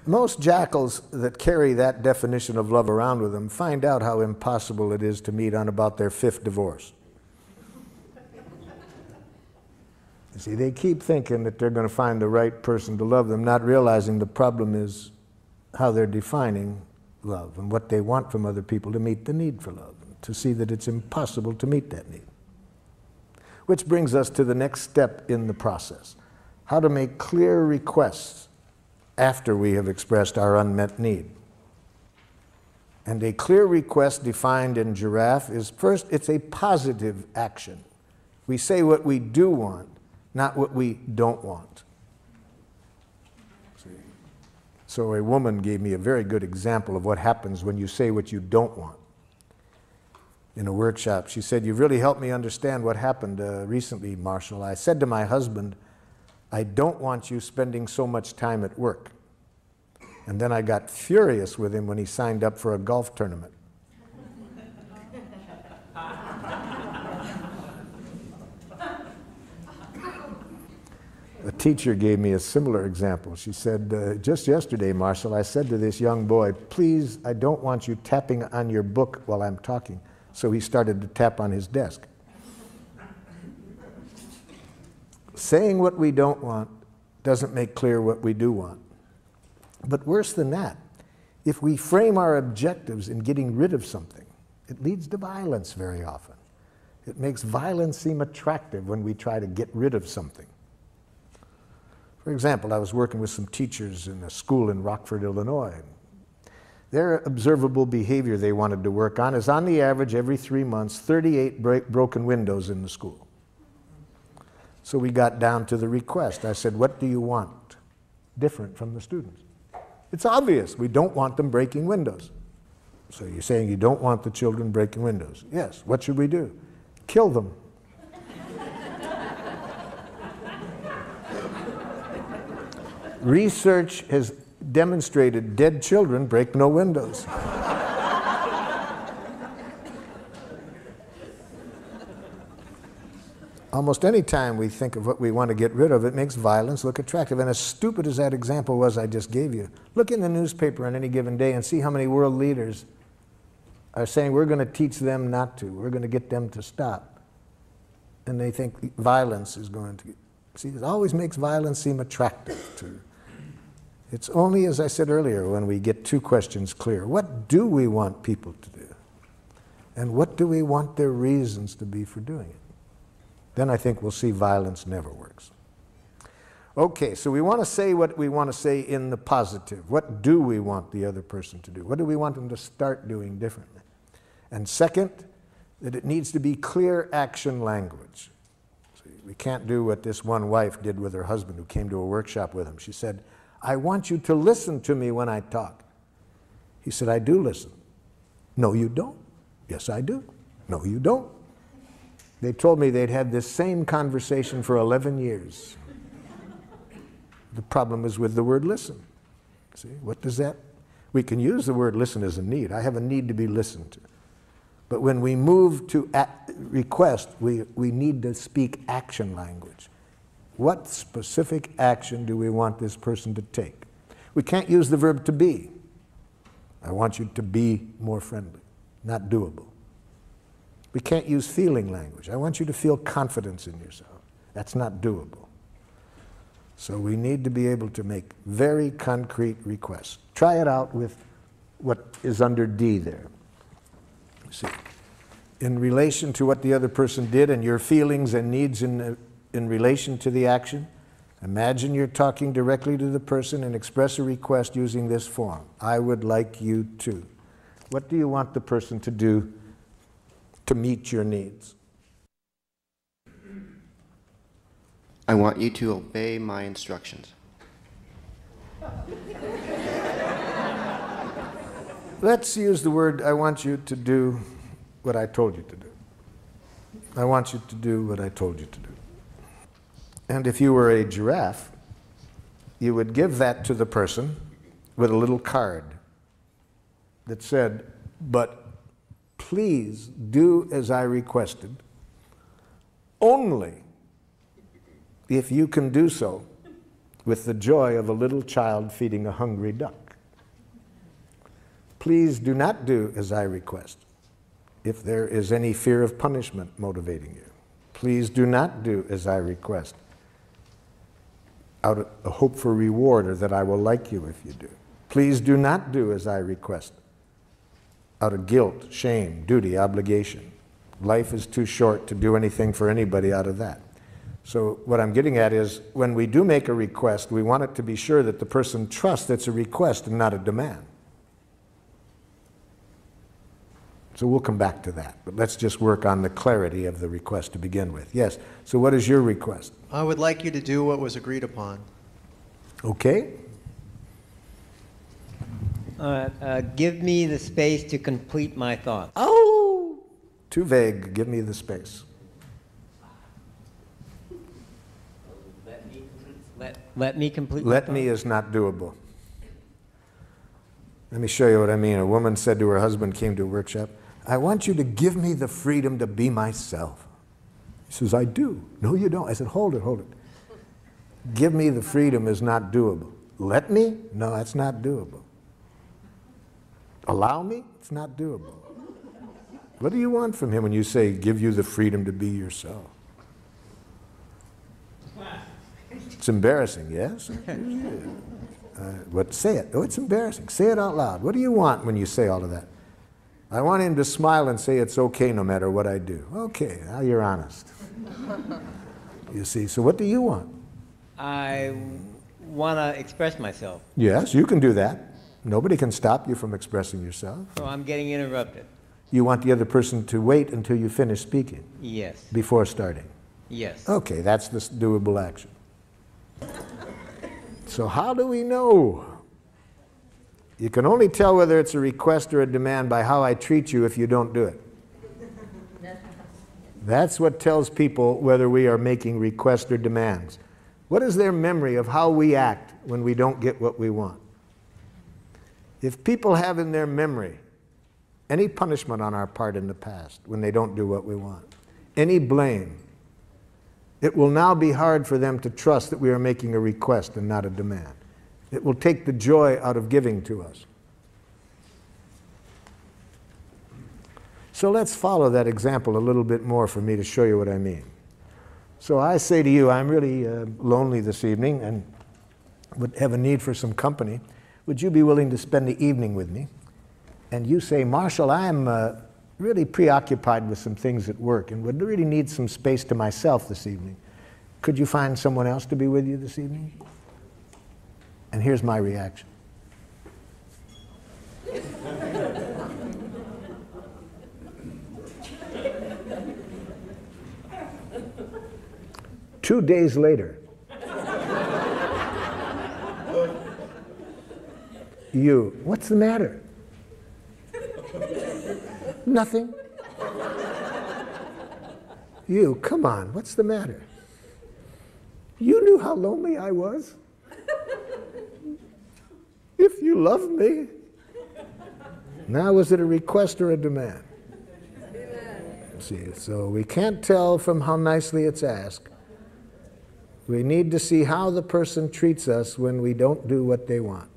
Most jackals that carry that definition of love around with them find out how impossible it is to meet on about their 5th divorce. You see, they keep thinking that they're going to find the right person to love them, not realizing the problem is how they're defining love and what they want from other people to meet the need for love, to see that it's impossible to meet that need. Which brings us to the next step in the process: how to make clear requests after we have expressed our unmet need. And a clear request defined in Giraffe is, first, it's a positive action. We say what we do want, not what we don't want. See? So a woman gave me a very good example of what happens when you say what you don't want. In a workshop, she said, "You've really helped me understand what happened recently, Marshall. I said to my husband, I don't want you spending so much time at work. And then I got furious with him when he signed up for a golf tournament." A teacher gave me a similar example. She said, "Just yesterday, Marshall, I said to this young boy, please, I don't want you tapping on your book while I'm talking." So he started to tap on his desk. Saying what we don't want doesn't make clear what we do want. But worse than that, if we frame our objectives in getting rid of something, it leads to violence very often. It makes violence seem attractive when we try to get rid of something. For example, I was working with some teachers in a school in Rockford, Illinois. Their observable behavior they wanted to work on is, on the average, every 3 months, 38 broken windows in the school. So we got down to the request. I said, "What do you want different from the students?" It's obvious. We don't want them breaking windows. So you're saying you don't want the children breaking windows? Yes. What should we do? Kill them. Research has demonstrated dead children break no windows. Almost any time we think of what we want to get rid of, it makes violence look attractive. And as stupid as that example was I just gave you, look in the newspaper on any given day and see how many world leaders are saying we're going to teach them not to, we're going to get them to stop. And they think violence is going to... See, it always makes violence seem attractive to... It's only, as I said earlier, when we get 2 questions clear. What do we want people to do? And what do we want their reasons to be for doing it? Then I think we'll see violence never works. Okay, so we want to say what we want to say in the positive. What do we want the other person to do? What do we want them to start doing differently? And second, that it needs to be clear action language. See, we can't do what this one wife did with her husband who came to a workshop with him. She said, "I want you to listen to me when I talk." He said, "I do listen." "No, you don't." "Yes, I do." "No, you don't." They told me they'd had this same conversation for 11 years. The problem is with the word listen. See, what does that? We can use the word listen as a need. I have a need to be listened to. But when we move to request, we need to speak action language. What specific action do we want this person to take? We can't use the verb to be. I want you to be more friendly. Not doable. We can't use feeling language. I want you to feel confidence in yourself. That's not doable. So we need to be able to make very concrete requests. Try it out with what is under D there. See, in relation to what the other person did and your feelings and needs in relation to the action, imagine you're talking directly to the person and express a request using this form. I would like you to. What do you want the person to do to meet your needs? I want you to obey my instructions. Let's use the word, I want you to do what I told you to do. I want you to do what I told you to do. And if you were a giraffe, you would give that to the person with a little card that said, "But please do as I requested, only if you can do so with the joy of a little child feeding a hungry duck. Please do not do as I request if there is any fear of punishment motivating you. Please do not do as I request out of a hope for reward or that I will like you if you do. Please do not do as I request out of guilt, shame, duty, obligation. Life is too short to do anything for anybody out of that. So what I'm getting at is, when we do make a request, we want it to be sure that the person trusts it's a request and not a demand. So we'll come back to that, but let's just work on the clarity of the request to begin with. Yes, so what is your request? I would like you to do what was agreed upon. Okay. Give me the space to complete my thoughts. Oh, too vague. Give me the space. Let me complete. Let me is not doable. Let me show you what I mean. A woman said to her husband, came to a workshop, I want you to give me the freedom to be myself. He says, I do. No, you don't. I said, hold it, hold it. Give me the freedom is not doable. Let me? No, that's not doable. Allow me? It's not doable. What do you want from him when you say, give you the freedom to be yourself? It's embarrassing, yes? What? Say it. Oh, it's embarrassing. Say it out loud. What do you want when you say all of that? I want him to smile and say it's okay no matter what I do. Okay, now you're honest. You see, so what do you want? I want to express myself. Yes, you can do that. Nobody can stop you from expressing yourself. So I'm getting interrupted. You want the other person to wait until you finish speaking? Yes. Before starting? Yes. Okay, that's the doable action. So how do we know? You can only tell whether it's a request or a demand by how I treat you if you don't do it. That's what tells people whether we are making requests or demands. What is their memory of how we act when we don't get what we want? If people have in their memory any punishment on our part in the past when they don't do what we want, any blame, it will now be hard for them to trust that we are making a request and not a demand. It will take the joy out of giving to us. So let's follow that example a little bit more for me to show you what I mean. So I say to you, I'm really lonely this evening and would have a need for some company. Would you be willing to spend the evening with me? And you say, Marshall, I'm really preoccupied with some things at work and would really need some space to myself this evening. Could you find someone else to be with you this evening? And here's my reaction. Two days later, you, what's the matter? Nothing. You, come on, what's the matter? You knew how lonely I was. If you love me. Now, was it a request or a demand? See, so we can't tell from how nicely it's asked. We need to see how the person treats us when we don't do what they want.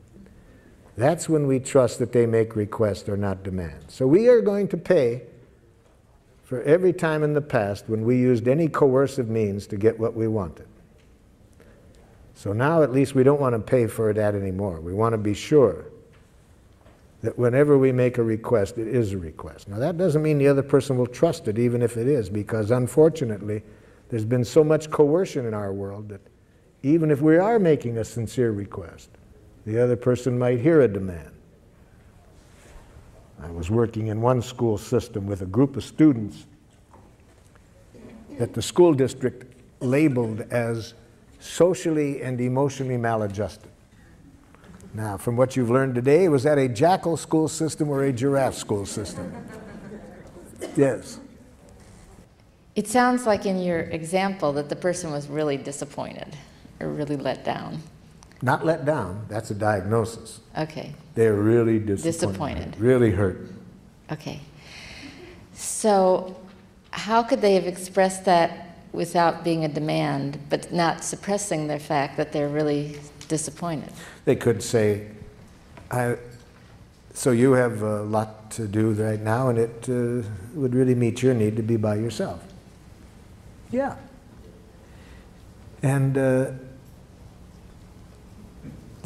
That's when we trust that they make requests or not demands. So we are going to pay for every time in the past when we used any coercive means to get what we wanted. So now at least we don't want to pay for that anymore. We want to be sure that whenever we make a request, it is a request. Now that doesn't mean the other person will trust it, even if it is, because unfortunately, there's been so much coercion in our world that even if we are making a sincere request, the other person might hear a demand. I was working in one school system with a group of students that the school district labeled as socially and emotionally maladjusted. Now, from what you've learned today, was that a jackal school system or a giraffe school system? Yes. It sounds like in your example that the person was really disappointed or really let down. Not let down, that's a diagnosis. Okay. They're really disappointed. Really hurt. Okay. So how could they have expressed that without being a demand, but not suppressing the fact that they're really disappointed. They could say, so you have a lot to do right now, and it would really meet your need to be by yourself. Yeah. And the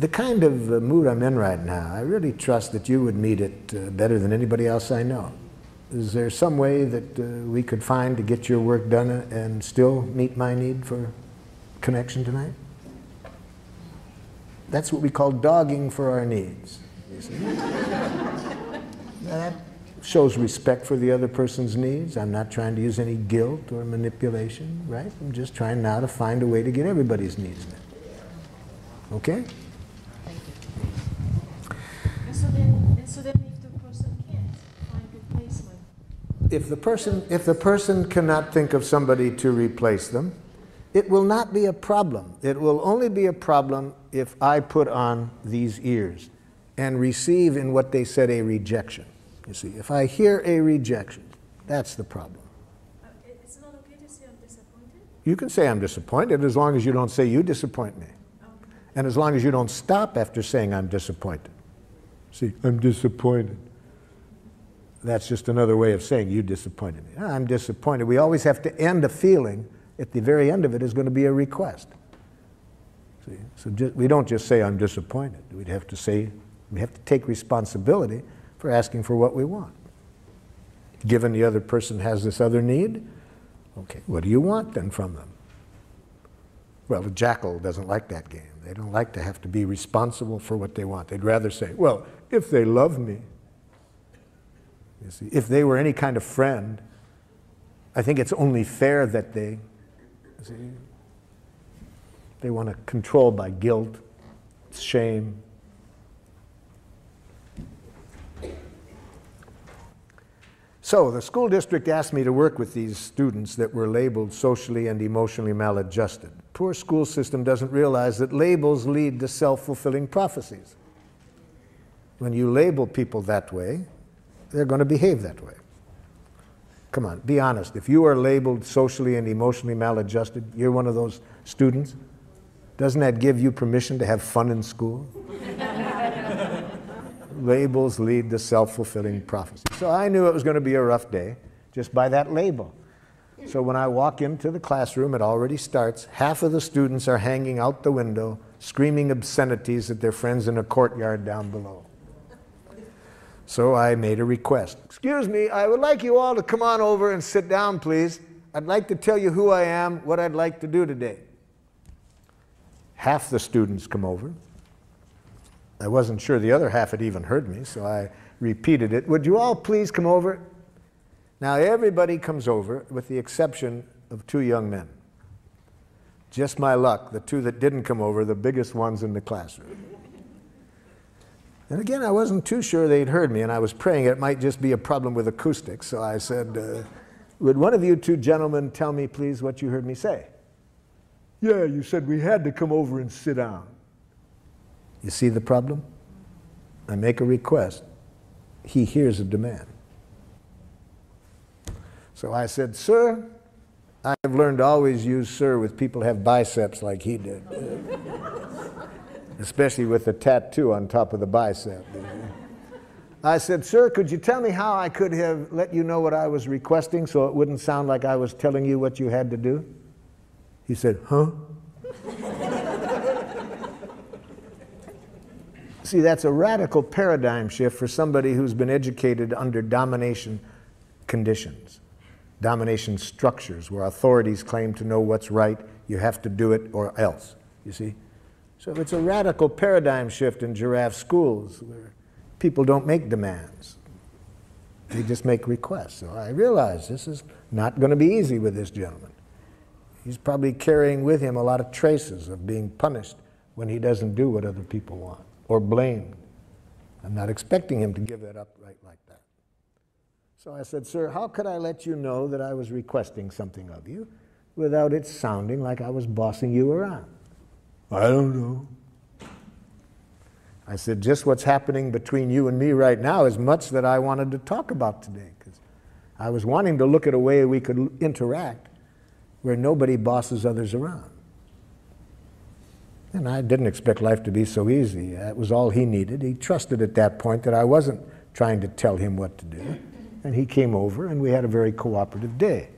kind of mood I'm in right now, I really trust that you would meet it better than anybody else I know. Is there some way that we could find to get your work done and still meet my need for connection tonight? That's what we call dogging for our needs. You see? That shows respect for the other person's needs. I'm not trying to use any guilt or manipulation, right? I'm just trying now to find a way to get everybody's needs met. Okay? And so then if the person can't find replacement? If the person cannot think of somebody to replace them, it will not be a problem. It will only be a problem if I put on these ears and receive in what they said a rejection. You see, if I hear a rejection, that's the problem. It's not okay to say I'm disappointed? You can say I'm disappointed as long as you don't say you disappoint me. Okay. And as long as you don't stop after saying I'm disappointed. See, I'm disappointed. That's just another way of saying you disappointed me. I'm disappointed. We always have to end a feeling. At the very end of it is going to be a request. See? So we don't just say I'm disappointed. We'd have to say, we have to take responsibility for asking for what we want. Given the other person has this other need, okay, what do you want then from them? Well, the jackal doesn't like that game. They don't like to have to be responsible for what they want. They'd rather say, well, if they love me, you see, if they were any kind of friend, I think it's only fair that they want to control by guilt, shame. So the school district asked me to work with these students that were labeled socially and emotionally maladjusted. Poor school system doesn't realize that labels lead to self-fulfilling prophecies. When you label people that way, they're going to behave that way. Come on, be honest. If you are labeled socially and emotionally maladjusted, you're one of those students, doesn't that give you permission to have fun in school? Labels lead to self-fulfilling prophecy. So I knew it was going to be a rough day just by that label. So when I walk into the classroom, it already starts. Half of the students are hanging out the window, screaming obscenities at their friends in a courtyard down below. So I made a request. Excuse me, I would like you all to come on over and sit down, please. I'd like to tell you who I am, what I'd like to do today. Half the students come over. I wasn't sure the other half had even heard me, so I repeated it. Would you all please come over? Now everybody comes over with the exception of two young men. Just my luck, the two that didn't come over, the biggest ones in the classroom. And again, I wasn't too sure they'd heard me, and I was praying it might just be a problem with acoustics, so I said, would one of you two gentlemen tell me, please, what you heard me say? Yeah, you said we had to come over and sit down. You see the problem? I make a request. He hears a demand. So I said, sir, I've learned to always use sir with people who have biceps like he did. Especially with the tattoo on top of the bicep. I said, sir, could you tell me how I could have let you know what I was requesting so it wouldn't sound like I was telling you what you had to do? He said, huh? See, that's a radical paradigm shift for somebody who's been educated under domination conditions, domination structures where authorities claim to know what's right, you have to do it or else, you see? So it's a radical paradigm shift in giraffe schools where people don't make demands. They just make requests. So I realize this is not going to be easy with this gentleman. He's probably carrying with him a lot of traces of being punished when he doesn't do what other people want or blamed. I'm not expecting him to give that up right like that. So I said, sir, how could I let you know that I was requesting something of you without it sounding like I was bossing you around? I don't know. I said, just what's happening between you and me right now is much that I wanted to talk about today, because I was wanting to look at a way we could interact where nobody bosses others around. And I didn't expect life to be so easy. That was all he needed. He trusted at that point that I wasn't trying to tell him what to do. And he came over, and we had a very cooperative day.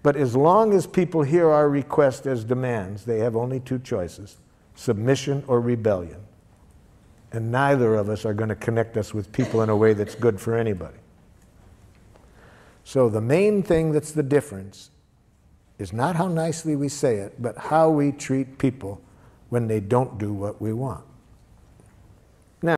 But as long as people hear our request as demands, they have only two choices: submission or rebellion. And neither of us are going to connect us with people in a way that's good for anybody. So the main thing that's the difference is not how nicely we say it, but how we treat people when they don't do what we want.